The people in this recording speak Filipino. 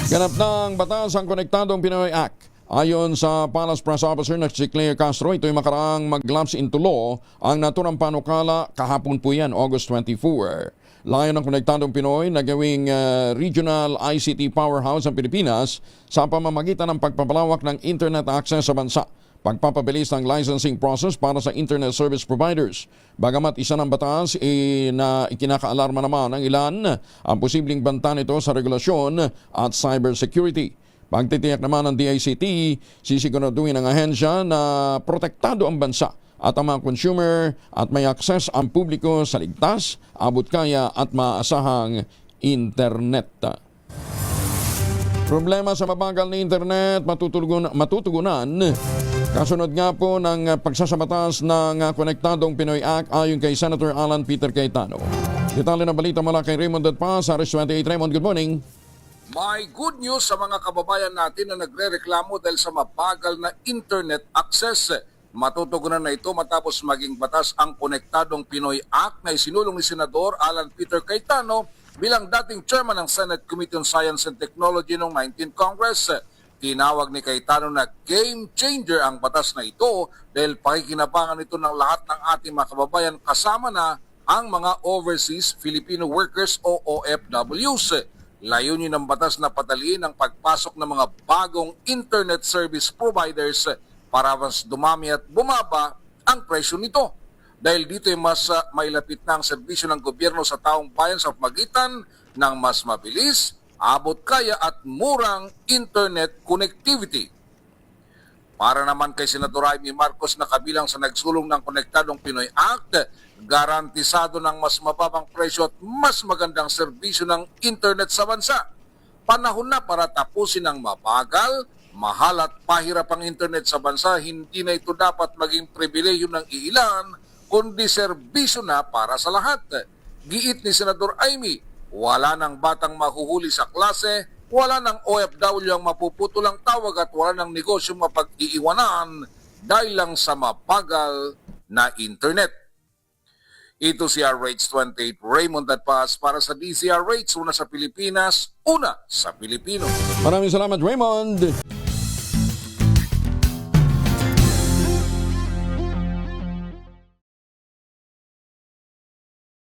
Ganap ng batas ang Konektadong Pinoy Act. Ayon sa Palace Press Officer na si Claire Castro, ito'y makaraang mag-lapse into law ang naturang panukala kahapon po yan, August 24. Layo ng Konektadong Pinoy na gawing regional ICT powerhouse ang Pilipinas sa pamamagitan ng pagpapalawak ng internet access sa bansa, pagpapabilis ng licensing process para sa internet service providers. Bagamat isa ng batas na ikinakaalarma naman ng ilan ang posibleng banta nito sa regulasyon at cybersecurity. Pagtitiyak naman ng DICT, sisiguraduhin ng ahensya na protektado ang bansa at ang mga consumer at may access ang publiko sa ligtas, abot kaya at maasahang internet. Problema sa mabagal na internet matutugunan. Kasunod nga po ng pagsasabatas ng Konektadong Pinoy Act ayon kay Senator Alan Peter Cayetano. Detalye ng balita mula kay Raymond Datpa sa RS28. Raymond, good morning. May good news sa mga kababayan natin na nagre-reklamo dahil sa mabagal na internet access. Matutugunan na ito matapos maging batas ang Konektadong Pinoy Act na isinulong ni Senador Alan Peter Cayetano bilang dating chairman ng Senate Committee on Science and Technology noong 19th Congress. Tinawag ni Cayetano na game changer ang batas na ito dahil pakikinabangan ito ng lahat ng ating mga kababayan kasama na ang mga overseas Filipino workers o OFWs. Layunin ng batas na padaliin ang pagpasok ng mga bagong internet service providers para mas dumami at bumaba ang presyo nito. Dahil dito ay mas mailapit na ang serbisyo ng gobyerno sa taong bayan sa pamagitan ng mas mabilis, abot kaya at murang internet connectivity. Para naman kay Senador Amy Marcos na kabilang sa nagsulong ng Konektadong Pinoy Act, garantisado ng mas mababang presyo at mas magandang serbisyo ng internet sa bansa. Panahon na para tapusin ang mabagal, mahal at pahirap ang internet sa bansa. Hindi na ito dapat maging pribilehiyo ng iilan, kundi serbisyo na para sa lahat. Giit ni Senador Amy, wala nang batang mahuhuli sa klase, wala nang OFW ang mapuputol ang tawag at wala nang negosyo mapag-iiwanan dahil lang sa mabagal na internet. Ito si RH28 Raymond Datpas para sa DZRH, una sa Pilipinas, una sa Pilipino. Maraming salamat, Raymond.